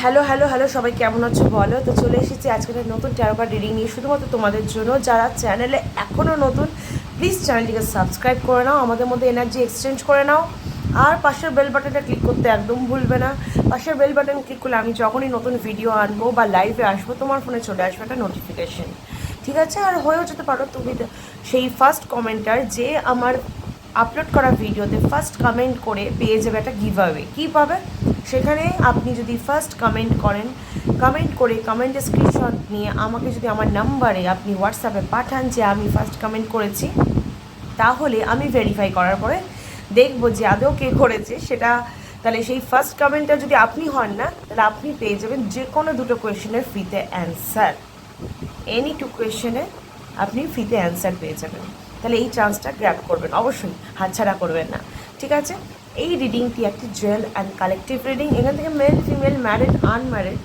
Hello hello hello সবাই কেমন আছো বলো। তো চলে এসেছি আজকে একটা নতুন ট্যারো কার্ড রিডিং নিয়ে, শুধুমাত্র তোমাদের জন্য। যারা চ্যানেলে এখনও নতুন, প্লিজ চ্যানেলটিকে সাবস্ক্রাইব করে নাও, আমাদের মধ্যে এনার্জি এক্সচেঞ্জ করে নাও। আর পাশের বেল বাটনটা ক্লিক করতে একদম ভুলবে না। পাশের বেল বাটন ক্লিক করলে আমি যখনই নতুন ভিডিও আনবো বা লাইভে আসবো, তোমার ফোনে চলে আসবে একটা নোটিফিকেশন, ঠিক আছে? আর হয়েও যেতে পারো তুমি সেই ফার্স্ট কমেন্টার যে আমার আপলোড করা ভিডিওতে ফার্স্ট কমেন্ট করে পেয়ে যাবে একটা গিভ অ্যাওয়ে। কী পাবে? সেখানে আপনি যদি ফার্স্ট কমেন্ট করেন, কমেন্ট করে কমেন্টের স্ক্রিনশট নিয়ে আমাকে যদি আমার নাম্বারে আপনি হোয়াটসঅ্যাপে পাঠান যে আমি ফার্স্ট কমেন্ট করেছি, তাহলে আমি ভেরিফাই করার পরে দেখব যে আদৌ কে করেছে সেটা। তাহলে সেই ফার্স্ট কমেন্টটা যদি আপনি হন না, তাহলে আপনি পেয়ে যাবেন যে কোনো দুটো কোয়েশ্চেনের ফ্রিতে অ্যান্সার। এনি টু কোয়েশ্চেনে আপনি ফ্রিতে অ্যান্সার পেয়ে যাবেন। তাহলে এই চান্সটা গ্র্যাব করবেন, অবশ্যই হাতছাড়া করবেন না, ঠিক আছে? এই রিডিংটি একটি জুয়েল অ্যান্ড কালেকটিভ রিডিং। এখান থেকে male female, married unmarried,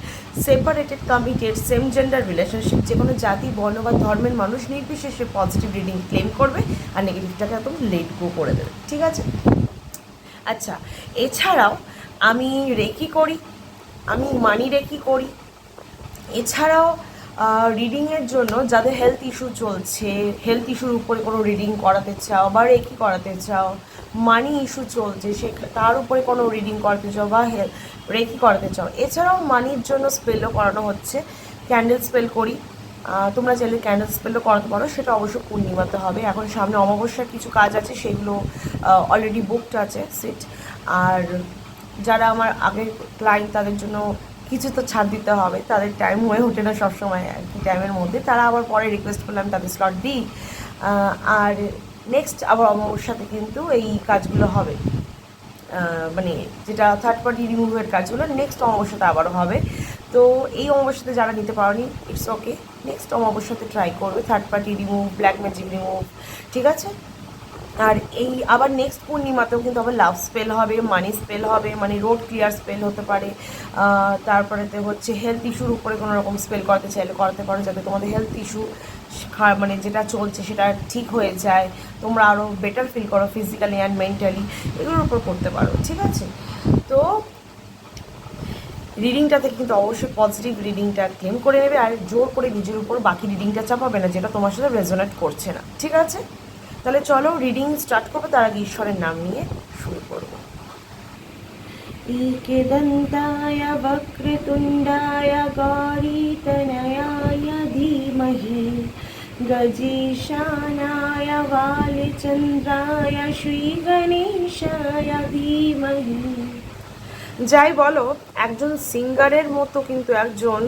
separated committed, same gender relationship, যে কোনো জাতি বর্ণ বা ধর্মের মানুষ নির্বিশেষে পজিটিভ রিডিং ক্লেম করবে আর নেগেটিভটাকে একদম লেট গো করে দেবে, ঠিক আছে? আচ্ছা, এছাড়াও আমি রেকি করি, আমি মানি রেকি করি। এছাড়াও রিডিংয়ের জন্য যাদের হেলথ ইস্যু চলছে, হেলথ ইস্যুর উপরে কোনো রিডিং করাতে চাও বা রেকি করাতে চাও, মানি ইস্যু চলছে সে তার উপরে কোনো রিডিং করাতে চাও বা রেকি করাতে চাও। এছাড়াও মানির জন্য স্পেলও করানো হচ্ছে, ক্যান্ডেল স্পেল করি। তোমরা চাইলে ক্যান্ডেল স্পেলও করাতে পারো, সেটা অবশ্য পূর্ণিমাতে হবে। এখন সামনে অমাবস্যার কিছু কাজ আছে, সেগুলো অলরেডি বুকড আছে সিট। আর যারা আমার আগের ক্লায়েন্ট, তাদের জন্য কিছু তো ছাড় দিতে হবে, তাদের টাইম হয়ে ওঠে না সবসময় আর কি টাইমের মধ্যে, তারা আবার পরে রিকোয়েস্ট করলে আমি তাদের স্লট দিই। আর নেক্সট আবার অমাবস্যাতে কিন্তু এই কাজগুলো হবে, মানে যেটা থার্ড পার্টি রিমুভের কাজগুলো নেক্সট অমাবস্যাতে আবারও হবে। তো এই অমাবস্যাতে যারা নিতে পারোনি, ইটস ওকে, নেক্সট অমাবস্যাতে ট্রাই করবে third party remove, black magic remove, ঠিক আছে? আর এই আবার নেক্সট পূর্ণিমাতেও কিন্তু আবার লাভ স্পেল হবে, মানি স্পেল হবে, মানে রোড ক্লিয়ার স্পেল হতে পারে। তারপরেতে হচ্ছে হেলথ ইস্যুর উপরে কোনো রকম স্পেল করাতে চাইলে করাতে পারো, যাতে তোমাদের হেলথ ইস্যু মানে যেটা চলছে সেটা ঠিক হয়ে যায়, তোমরা আরও বেটার ফিল করো ফিজিক্যালি অ্যান্ড মেন্টালি, এগুলোর উপর করতে পারো, ঠিক আছে? তো রিডিংটাতে কিন্তু অবশ্যই পজিটিভ রিডিংটা ক্লেম করে নেবে, আর জোর করে নিজের উপর বাকি রিডিংটা চাপাবে না যেটা তোমার সাথে রেজোনেট করছে না, ঠিক আছে? তাহলে চলো রিডিং স্টার্ট করবো, তার আগে ঈশ্বরের নাম নিয়ে শুরু করবো। एकदन्ताय वक्रतुण्डाय गौरीतनयाय धीमहि गजेशानाय वालचन्द्राय श्रीगणेशाय धीमहि। যাই বলো, একজন সিঙ্গারের মতো কিন্তু একজন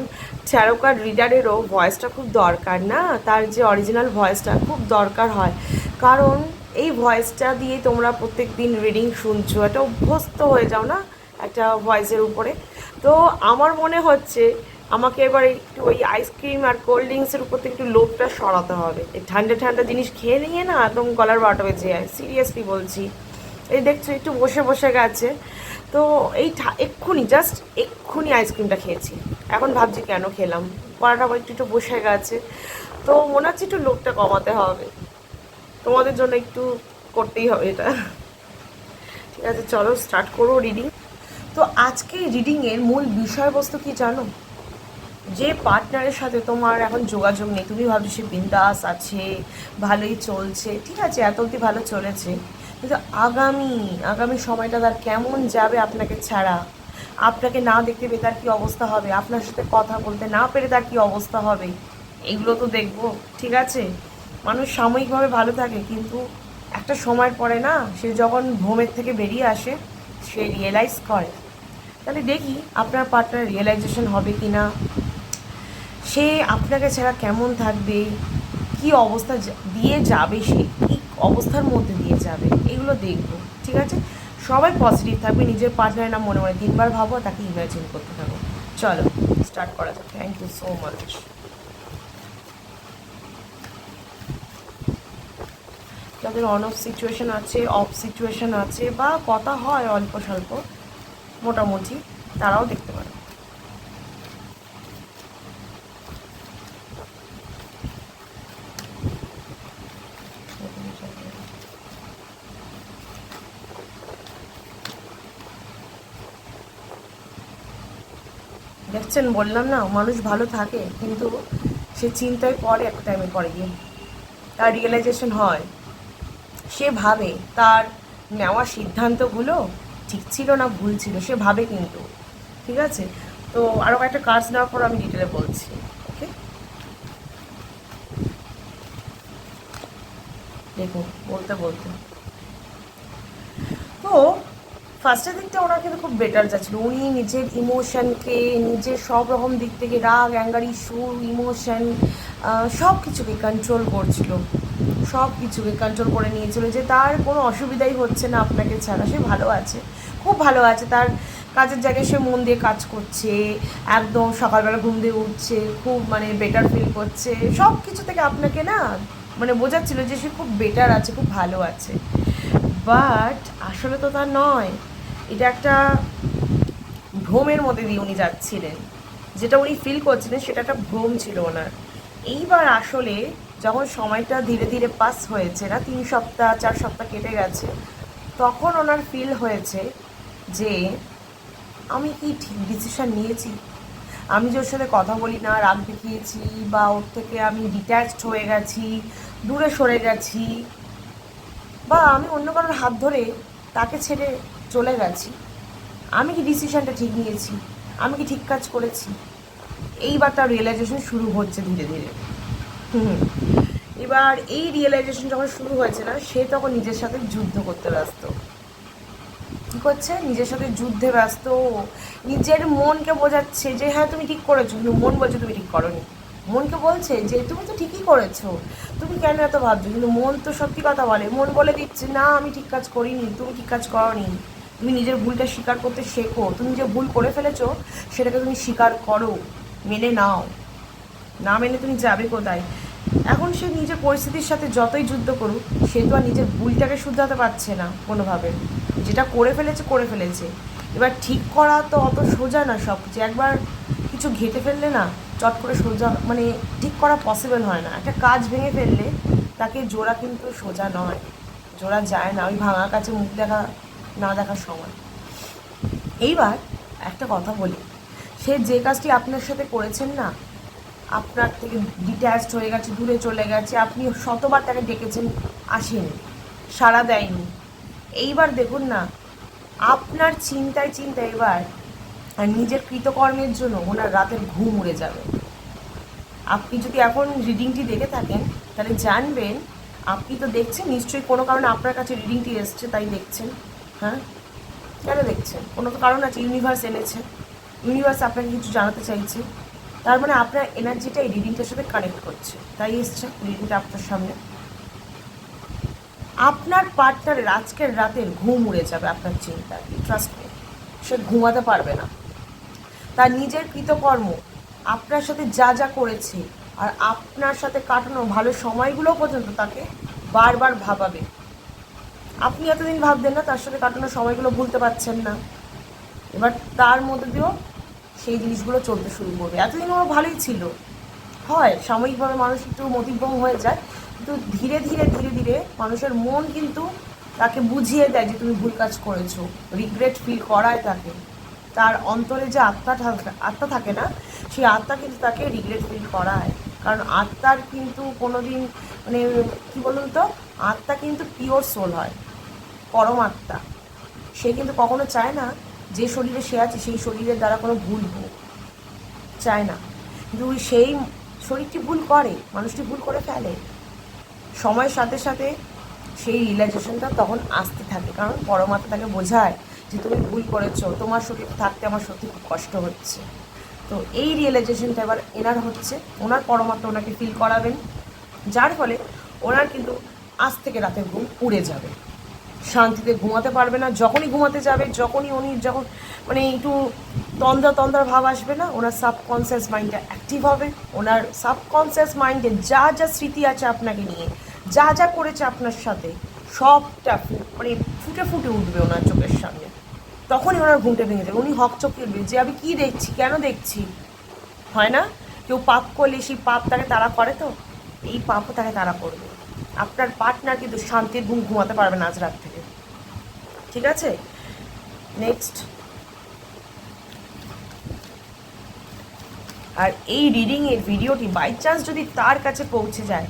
ট্যারো কার্ড রিডারেরও ভয়েসটা খুব দরকার না? তার যে অরিজিনাল ভয়েসটা খুব দরকার হয়, কারণ এই ভয়েসটা দিয়ে তোমরা প্রত্যেক দিন রিডিং শুনছো, একটা অভ্যস্ত হয়ে যাও না একটা ভয়েসের উপরে। তো আমার মনে হচ্ছে আমাকে এবার একটু ওই আইসক্রিম আর কোল্ড ড্রিঙ্কসের উপর থেকে একটু লোভটা সরাতে হবে। এই ঠান্ডা ঠান্ডা জিনিস খেয়ে নিয়ে না একদম গলার বারোটা বেজে যায়, সিরিয়াসলি বলছি। এই দেখছো একটু বসে বসে গেছে, তো এই এক্ষুনি জাস্ট এক্ষুনি আইসক্রিমটা খেয়েছি, এখন ভাবছি কেন খেলাম, পড়াটা আবার একটু একটু বসে গেছে। তো মনে হচ্ছে একটু লোভটা কমাতে হবে, তোমাদের জন্য একটু করতেই হবে এটা, ঠিক আছে? চলো স্টার্ট করো রিডিং। তো আজকে রিডিংয়ের মূল বিষয়বস্তু কি জানো? যে পার্টনারের সাথে তোমার এখন যোগাযোগ নেই, তুমি ভাবছো সে বিন্দাস আছে, ভালোই চলছে, ঠিক আছে, এত অবধি ভালো চলেছে, কিন্তু আগামী আগামী সময়টা তার কেমন যাবে আপনাকে ছাড়া? আপনাকে না দেখতে পেয়ে তার কী অবস্থা হবে? আপনার সাথে কথা বলতে না পেরে তার কী অবস্থা হবে? এগুলো তো দেখবো, ঠিক আছে? মানুষ সাময়িকভাবে ভালো থাকে, কিন্তু একটা সময় পরে না, সে যখন ভ্রমের থেকে বেরিয়ে আসে সে রিয়েলাইজ করে। তাহলে দেখি আপনার পার্টনার রিয়েলাইজেশন হবে কি না, সে আপনাকে ছাড়া কেমন থাকবে, কি অবস্থা দিয়ে যাবে, সে কী অবস্থার মধ্যে দিয়ে যাবে, এগুলো দেখবো, ঠিক আছে? সবাই পজিটিভ থাকবে, নিজের পার্টনারের নাম মনে মনে তিনবার ভাবো, তাকে ইমাজিন করতে থাকো। চলো স্টার্ট করা যাক। Thank you so much. যাদের অন অফ সিচুয়েশান আছে, অফ সিচুয়েশান আছে, বা কথা হয় অল্প স্বল্প মোটামুটি, তারাও দেখতে পারে। দেখছেন, বললাম না, মানুষ ভালো থাকে কিন্তু সে চিন্তায় পড়ে একটা টাইমে পরে গিয়ে তার রিয়েলাইজেশন হয়, সে ভাবে তার নেওয়া সিদ্ধান্তগুলো ঠিক ছিল না ভুল ছিল, সে ভাবে কিন্তু। ঠিক আছে, তো আরও কয়েকটা কার্ডস নেওয়ার পর আমি ডিটেলে বলছি। ওকে, দেখুন বলতে বলতে তো ফার্স্টের দিকটা ওনার কিন্তু খুব বেটার যাচ্ছিল। উনি নিজের ইমোশনকে, নিজের সব রকম দিক থেকে রাগ, অ্যাঙ্গার ইস্যু, ইমোশন সব কিছুকে কন্ট্রোল করছিল, সব কিছুকে কন্ট্রোল করে নিয়েছিল, যে তার কোনো অসুবিধাই হচ্ছে না আপনাকে ছাড়া, সে ভালো আছে, খুব ভালো আছে। তার কাজের জায়গায় সে মন দিয়ে কাজ করছে, একদম সকালবেলা ঘুম দিয়ে উঠছে, খুব মানে বেটার ফিল করছে, সব কিছু থেকে আপনাকে না মানে বোঝাচ্ছিল যে সে খুব বেটার আছে, খুব ভালো আছে। বাট আসলে তো তা নয়, এটা একটা ভ্রমের মধ্যে দিয়ে উনি যাচ্ছিলেন, যেটা উনি ফিল করছিলেন সেটা একটা ভ্রম ছিল ওনার। এইবার আসলে যখন সময়টা ধীরে ধীরে পাস হয়েছে না, 3 সপ্তাহ 4 সপ্তাহ কেটে গেছে, তখন ওনার ফিল হয়েছে যে আমি কি ঠিক ডিসিশন নিয়েছি, আমি যে ওর সাথে কথা বলি না, রাগ দেখিয়েছি, বা ওর থেকে আমি ডিট্যাচড হয়ে গেছি, দূরে সরে গেছি, বা আমি অন্য কারোর হাত ধরে তাকে ছেড়ে চলে গেছি, আমি কি ডিসিশনটা ঠিক নিয়েছি, আমি কি ঠিক কাজ করেছি। এইবার তার রিয়েলাইজেশন শুরু হচ্ছে ধীরে ধীরে। হুম, এবার এই রিয়েলাইজেশন যখন শুরু হয়েছে না, সে তখন নিজের সাথে যুদ্ধ করতে ব্যস্ত। কী করছে? নিজের সাথে যুদ্ধে ব্যস্ত, নিজের মনকে বোঝাচ্ছে যে হ্যাঁ তুমি ঠিক করেছো, কিন্তু মন বলছে তুমি ঠিক করোনি। মনকে বলছে যে তুমি তো ঠিকই করেছো, তুমি কেন এত ভাবছো, কিন্তু মন তো সত্যি কথা বলে, মন বলে দিচ্ছে না আমি ঠিক কাজ করিনি, তুমি ঠিক কাজ করোনি। তুমি নিজের ভুলটা স্বীকার করতে শেখো, তুমি যে ভুল করে ফেলেছো সেটাকে তুমি স্বীকার করো, মেনে নাও, না মেনে তুমি যাবে কোথায়। এখন সে নিজের পরিস্থিতির সাথে যতই যুদ্ধ করুক, সে তো আর নিজের ভুলটাকে শুধরাতে পারছে না কোনোভাবে, যেটা করে ফেলেছে করে ফেলেছে। এবার ঠিক করা তো অত সোজা না, সব কিছু একবার কিছু ঘেঁটে ফেললে না চট করে সোজা মানে ঠিক করা পসিবল হয় না। একটা কাজ ভেঙে ফেললে তাকে জোড়া কিন্তু সোজা নয়, জোড়া যায় না, ওই ভাঙা কাছে মুখ দেখা না দেখার সময়। এইবার একটা কথা বলি, সে যে কাজটি আপনার সাথে করেছেন না, আপনার থেকে ডিট্যাচড হয়ে গেছে, দূরে চলে গেছে, আপনি শতবার তাকে ডেকেছেন, আসেনি, সাড়া দেয়নি। এইবার দেখুন না, আপনার চিন্তায় চিন্তায় এবার আর নিজের কৃতকর্মের জন্য ওনার রাতের ঘুম উড়ে যাবে। আপনি যদি এখন রিডিংটি দেখে থাকেন তাহলে জানবেন, আপনি তো দেখছেন নিশ্চয়ই কোনো কারণে আপনার কাছে রিডিংটি এসছে তাই দেখছেন। হ্যাঁ, কেন দেখছেন? কোনো তো কারণ আছে, ইউনিভার্স এনেছে, ইউনিভার্স আপনাকে কিছু জানাতে চাইছে, তার মানে আপনার এনার্জিটা এই রিডিংটার সাথে কানেক্ট করছে, তাই এসছে রিডিংটা আপনার সামনে। আপনার পার্টনারের আজকের রাতের ঘুম উড়ে যাবে আপনার চিন্তায়, ট্রাস্ট মি। সে ঘুমাতে পারবে না, তার নিজের কৃতকর্ম, আপনার সাথে যা যা করেছে আর আপনার সাথে কাটানো ভালো সময়গুলো পর্যন্ত তাকে বারবার ভাবাবে। আপনি এতদিন ভাবতেন না, তার সাথে কাটানো সময়গুলো ভুলতে পারছেন না, এবার তার মধ্যে দিয়েও সেই জিনিসগুলো চলতে শুরু করবে। এতদিন ওরা ভালোই ছিল, হয় সাময়িকভাবে মানুষ একটু মতিভ্রম হয়ে যায়, কিন্তু ধীরে ধীরে ধীরে ধীরে মানুষের মন কিন্তু তাকে বুঝিয়ে দেয় যে তুমি ভুল কাজ করেছো, রিগ্রেট ফিল করায় তাকে, তার অন্তরে যে আত্মা থাকে না, সেই আত্মা কিন্তু তাকে রিগ্রেট ফিল করায়। কারণ আত্মার কিন্তু কোনো দিন মানে কী বলুন তো, আত্মা কিন্তু পিওর সোল হয়, পরমাত্মা। সে কিন্তু কখনো চায় না যে শরীরে সে আছে সেই শরীরের দ্বারা কোনো ভুল হোক, চায় না। কিন্তু সেই শরীরটি ভুল করে, মানুষটি ভুল করে ফেলে, সময়ের সাথে সাথে সেই রিয়েলাইজেশনটা তখন আসতে থাকে, কারণ পরমাত্মা তাকে বোঝায় যে তুমি ভুল করেছো, তোমার শরীর থাকতে আমার সত্যি খুব কষ্ট হচ্ছে। তো এই রিয়েলাইজেশনটা এবার এনার হচ্ছে, ওনার পরমাত্মা ওনাকে ফিল করাবেন, যার ফলে ওনার কিন্তু আজ থেকে রাতের ঘুম উড়ে যাবে, শান্তিতে ঘুমাতে পারবে না। যখনই ঘুমাতে যাবে, যখনই উনি যখন মানে একটু তন্দ্রা তন্দ্রা ভাব আসবে না, ওনার সাবকনসিয়াস মাইন্ডটা অ্যাক্টিভ হবে, ওনার সাবকনসিয়াস মাইন্ডে যা যা স্মৃতি আছে আপনাকে নিয়ে, যা যা করেছে আপনার সাথে, সবটা মানে ফুটে ফুটে উঠবে ওনার চোখের সামনে। তখনই ওনার ঘুমটা ভেঙে যাবে, উনি হকচকিয়ে উঠবে যে আমি কী দেখছি, কেন দেখছি। হয় না, কেউ পাপ করলে সেই পাপ তাকে তাড়া করে, তো এই পাপও তাকে তাড়া করবে। আপনার পার্টনার কিন্তু শান্তির ঘুম ঘুমাতে পারবে না আজ রাত থেকে। ঠিক আছে, নেক্সট আর এই রিডিংয়ের ভিডিওটি বাই চান্স যদি তার কাছে পৌঁছে যায়,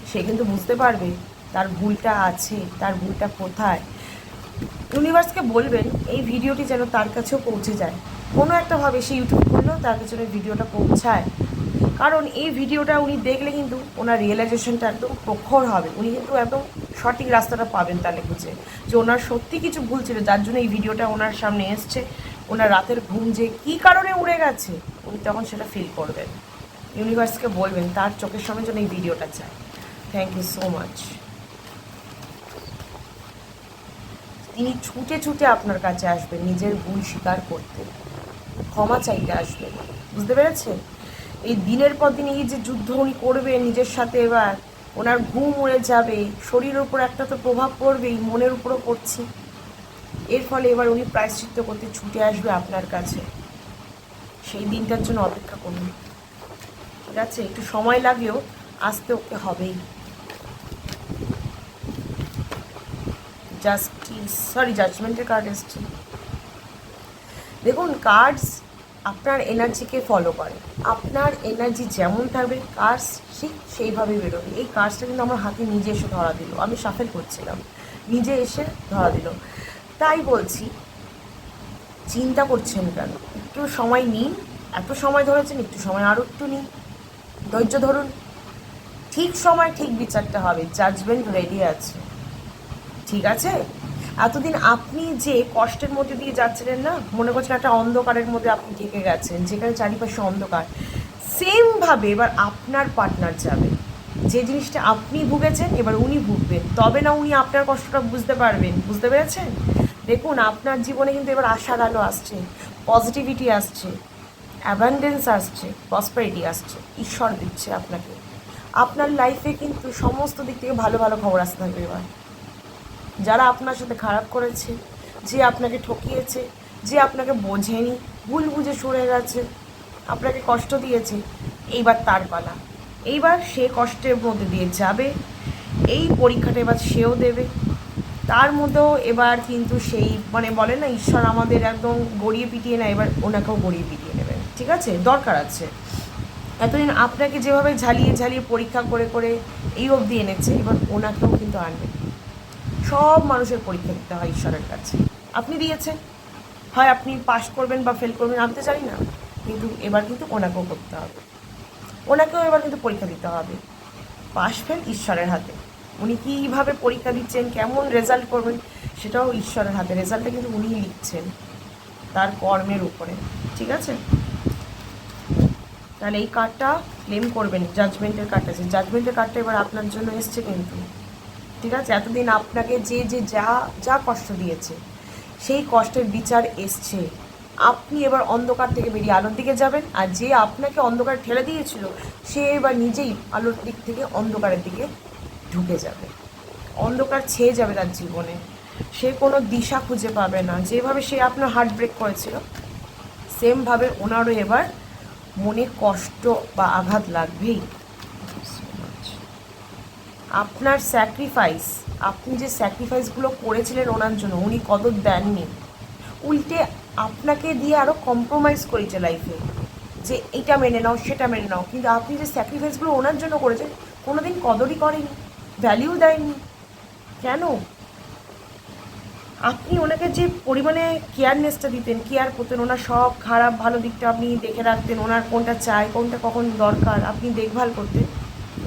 সে কিন্তু বুঝতে পারবে তার ভুলটা আছে, তার ভুলটা কোথায়। ইউনিভার্সকে বলবেন এই ভিডিওটি যেন তার কাছেও পৌঁছে যায়, কোনো একটাভাবে সে ইউটিউব করলেও তার কাছে ওই ভিডিওটা পৌঁছায়। কারণ এই ভিডিওটা উনি দেখলে কিন্তু ওনার রিয়েলাইজেশনটা একদম প্রখর হবে, উনি কিন্তু একদম সঠিক রাস্তাটা পাবেন তাহলে বুঝে যে ওনার সত্যি কিছু ভুল ছিল, যার জন্য এই ভিডিওটা ওনার সামনে এসছে। ওনার রাতের ঘুম যে কী কারণে উড়ে গেছে উনি তখন সেটা ফিল করবেন। ইউনিভার্সকে বলবেন তার চোখের সামনে যেন এই ভিডিওটা চায়। Thank you so much. তিনি ছুটে ছুটে আপনার কাছে আসবেন নিজের ভুল স্বীকার করতে, ক্ষমা চাইতে আসবেন, বুঝতে পেরেছেন? এই দিনের পর দিন এই যে যুদ্ধ উনি করবেন নিজের সাথে, এবার ওনার ঘুম উড়ে যাবে, শরীরের উপর একটা তো প্রভাব পড়বেই, মনের উপরও পড়ছে। এর ফলে এবার উনি প্রায়শ্চিত্ত করতে ছুটে আসবে আপনার কাছে। সেই দিনটার জন্য অপেক্ষা করুন, ঠিক আছে? একটু সময় লাগলেও আসতে ওকে হবেই। জাজমেন্টের কার্ড এসছে। দেখুন, কার্ডস আপনার এনার্জিকে ফলো করে, আপনার এনার্জি যেমন থাকবে কার্ডস ঠিক সেইভাবেই বেরোবে। এই কার্ডসটা কিন্তু আমার হাতে নিজে এসে ধরা দিল, আমি শাফেল করছিলাম, নিজে এসে ধরা দিল। তাই বলছি, চিন্তা করছেন কেন? একটু সময় নিন, এত সময় ধরেছেন, একটু সময় আরও একটু নিন, ধৈর্য ধরুন, ঠিক সময় ঠিক বিচারটা হবে। জাজমেন্ট রেডি আছে, ঠিক আছে? এতদিন আপনি যে কষ্টের মধ্যে দিয়ে যাচ্ছিলেন না, মনে করছেন একটা অন্ধকারের মধ্যে আপনি ঢেকে গেছেন, যেখানে চারিপাশে অন্ধকার, সেমভাবে এবার আপনার পার্টনার যাবে। যে জিনিসটা আপনি ভুগেছেন এবার উনি ভুগবেন, তবে না উনি আপনার কষ্টটা বুঝতে পারবেন, বুঝতে পেরেছেন? দেখুন, আপনার জীবনে কিন্তু এবার আশার আলো আসছে, পজিটিভিটি আসছে, অ্যাবান্ডেন্স আসছে, প্রসপারিটি আসছে, ঈশ্বর দিচ্ছে আপনাকে। আপনার লাইফে কিন্তু সমস্ত দিক থেকে ভালো ভালো খবর আসতে থাকবে এবার। যারা আপনার সাথে খারাপ করেছে, যে আপনাকে ঠকিয়েছে, যে আপনাকে বোঝেনি, ভুল বুঝে সরে গেছে, আপনাকে কষ্ট দিয়েছে, এইবার তার পালা। এইবার সে কষ্টের মধ্যে দিয়ে যাবে, এই পরীক্ষাটা এবার সেও দেবে। তার মধ্যেও এবার কিন্তু সেই বলে না, ঈশ্বর আমাদের একদম গড়িয়ে পিটিয়ে না, এবার ওনাকেও গড়িয়ে পিটিয়ে নেবেন, ঠিক আছে? দরকার আছে। এতদিন আপনাকে যেভাবে ঝালিয়ে ঝালিয়ে পরীক্ষা করে করে এই অবধি এনেছে, এবার ওনাকেও কিন্তু আনবে। সব মানুষের পরীক্ষা দিতে হয় ঈশ্বরের কাছে, আপনি দিয়েছেন, হয় আপনি পাস করবেন বা ফেল করবেন আমি তো জানি না, কিন্তু এবার কিন্তু ওনাকেও করতে হবে, ওনাকেও এবার কিন্তু পরীক্ষা দিতে হবে। পাস ফেল ঈশ্বরের হাতে, উনি কীভাবে পরীক্ষা দিচ্ছেন, কেমন রেজাল্ট করবেন সেটাও ঈশ্বরের হাতে, রেজাল্টটা কিন্তু উনিই লিখছেন তার কর্মের উপরে, ঠিক আছে? তাহলে এই কার্ডটা ক্লেম করবেন, জাজমেন্টের কার্ড আছে, জাজমেন্টের কার্ডটা এবার আপনার জন্য এসছে কিন্তু, ঠিক আছে? এতদিন আপনাকে যে যে যা যা কষ্ট দিয়েছে সেই কষ্টের বিচার এসছে। আপনি এবার অন্ধকার থেকে বেরিয়ে আলোর দিকে যাবেন, আর যে আপনাকে অন্ধকারে ঠেলে দিয়েছিল সে এবার নিজেই আলোর দিক থেকে অন্ধকারের দিকে ঢুকে যাবে, অন্ধকার ছেয়ে যাবে তার জীবনে, সে কোনো দিশা খুঁজে পাবে না। যেভাবে সে আপনার হার্ট ব্রেক করেছিল সেমভাবে ওনারও এবার মনে কষ্ট বা আঘাত লাগবেই। আপনার স্যাক্রিফাইস, আপনি যে স্যাক্রিফাইসগুলো করেছিলেন ওনার জন্য, উনি কদর দেননি, উল্টে আপনাকে দিয়ে আরও কম্প্রোমাইজ করেছে লাইফে, যে এটা মেনে নাও সেটা মেনে নাও, কিন্তু আপনি যে স্যাক্রিফাইসগুলো ওনার জন্য করেছেন কোনো দিন কদরই করেনি, ভ্যালিউ দেয়নি। কেন? আপনি ওনাকে যে পরিমাণে কেয়ারনেসটা দিতেন, কেয়ার করতেন, ওনার সব খারাপ ভালো দিকটা আপনি দেখে রাখতেন, ওনার কোনটা চাই কোনটা কখন দরকার আপনি দেখভাল করতেন,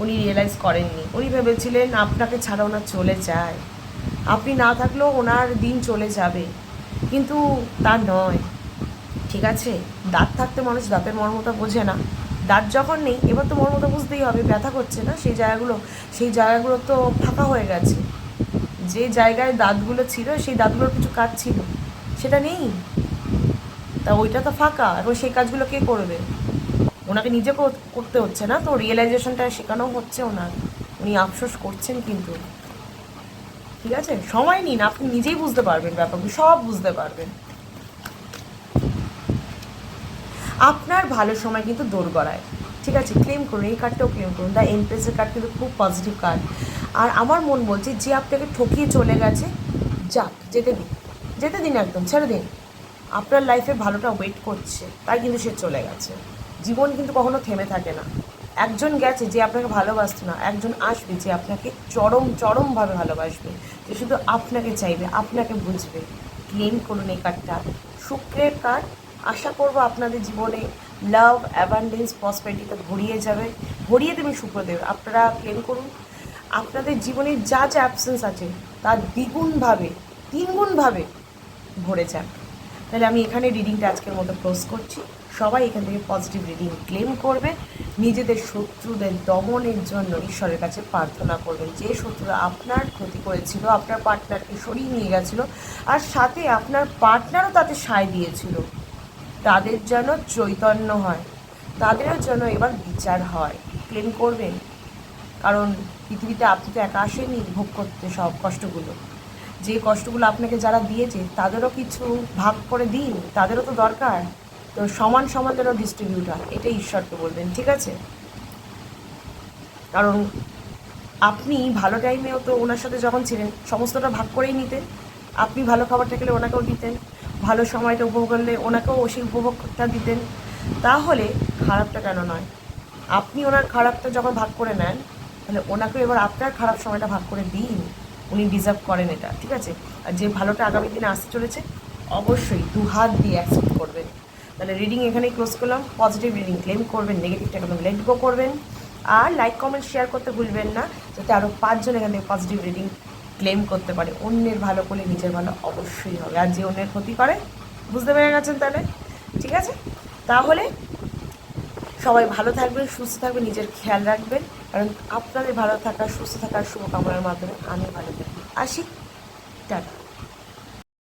উনি রিয়েলাইজ করেননি। উনি ভেবেছিলেন আপনাকে ছাড়া ওনার চলে যায়, আপনি না থাকলেও ওনার দিন চলে যাবে, কিন্তু তা নয়, ঠিক আছে? দাঁত থাকতে মানুষ দাঁতের মর্মতা বোঝে না, দাঁত যখন নেই এবার তো মর্মতা বুঝতেই হবে, ব্যথা করছে না সেই জায়গাগুলো তো ফাঁকা হয়ে গেছে, যে জায়গায় দাঁতগুলো ছিল সেই দাঁতগুলোর কিছু কাজ ছিল সেটা নেই, তা ওইটা তো ফাঁকা, এখন সেই কাজগুলো কে করবে? ওনাকে নিজে করতে হচ্ছে না তো, রিয়েলাইজেশনটা শেখানো হচ্ছে ওনার, উনি আফসোস করছেন কিন্তু, ঠিক আছে? সময় নিন, আপনি নিজেই বুঝতে পারবেন, ব্যাপারগুলো সব বুঝতে পারবেন। আপনার ভালো সময় কিন্তু দোরগড়ায়, ঠিক আছে? ক্লেম করুন, এই কার্ডটাও ক্লেম করুন। দ্য এমপ্রেসের কার্ড কিন্তু খুব পজিটিভ কার্ড, আর আমার মন বলছে যে আপনাকে ঠকিয়ে চলে গেছে যাক, যেতে দিন একদম ছেড়ে দিন, আপনার লাইফে ভালোটা ওয়েট করছে, তাই কিন্তু সে চলে গেছে, জীবন কিন্তু কখনো থেমে থাকে না। একজন গেছে যে আপনাকে ভালোবাসতো না, একজন আসবে যে আপনাকে চরমভাবে ভালোবাসবে, যে শুধু আপনাকে চাইবে, আপনাকে বুঝবে। ক্লেম করুন এই কার্ডটা, শুক্রের কার্ড। আশা করবো আপনাদের জীবনে লাভ, অ্যাবান্ডেন্স, প্রসপেরিটিতে ভরিয়ে যাবে, ভরিয়ে দেবে শুক্রদেব। আপনারা ক্লেম করুন। আপনাদের জীবনে যা যা অ্যাবসেন্স আছে তার দ্বিগুণভাবে, তিনগুণভাবে ভরে যাক। তাহলে আমি এখানে রিডিংটা আজকের মতো ক্লোজ করছি। সবাই এখান থেকে পজিটিভ রিডিং ক্লেম করবে। নিজেদের শত্রুদের দমনের জন্য ঈশ্বরের কাছে প্রার্থনা করবেন। যে শত্রুরা আপনার ক্ষতি করেছিল, আপনার পার্টনারকে সরিয়ে নিয়ে গেছিলো, আর সাথে আপনার পার্টনারও তাতে সায় দিয়েছিল, তাদের যেন চৈতন্য হয়, তাদেরও যেন এবার বিচার হয়। ক্লেম করবেন, কারণ পৃথিবীতে আপনি তো একা আসেনি ভোগ করতে সব কষ্টগুলো। যে কষ্টগুলো আপনাকে যারা দিয়েছে তাদেরও কিছু ভাগ করে দিন, তাদেরও তো দরকার। তো সমান সমান যেন ডিস্ট্রিবিউট হয়, এটাই ঈশ্বরকে বলবেন, ঠিক আছে? কারণ আপনি ভালো টাইমেও তো ওনার সাথে যখন ছিলেন সমস্তটা ভাগ করেই নিতেন। আপনি ভালো খাবারটা খেলে ওনাকেও দিতেন, ভালো সময়টা উপভোগ করলে ওনাকেও সেই উপভোগটা দিতেন। তাহলে খারাপটা কেন নয়? আপনি ওনার খারাপটা যখন ভাগ করে নেন, তাহলে ওনাকেও এবার আপনার খারাপ সময়টা ভাগ করে দিন। উনি ডিজার্ভ করেন এটা, ঠিক আছে? আর যে ভালোটা আগামী দিনে আসতে চলেছে অবশ্যই দু হাত দিয়ে অ্যাকসেপ্ট করবেন। তাহলে রিডিং এখানেই ক্লোজ করলাম। পজিটিভ রিডিং ক্লেম করবেন, নেগেটিভটাকে একদম লেট গো করবেন। আর লাইক কমেন্ট শেয়ার করতে ভুলবেন না, যাতে আরও 5 জন এখান থেকে পজিটিভ রিডিং ক্লেম করতে পারে। অন্যের ভালো করলে নিজের ভালো অবশ্যই হবে, আর যে অন্যের ক্ষতি করে, বুঝতে পেরে গেছেন তাহলে? ঠিক আছে, তাহলে সবাই ভালো থাকবেন, সুস্থ থাকবেন, নিজের খেয়াল রাখবেন। কারণ আপনাদের ভালো থাকা, সুস্থ থাকার শুভকামনার মাধ্যমে আমি ভালো থাকি। আসি, টাটা।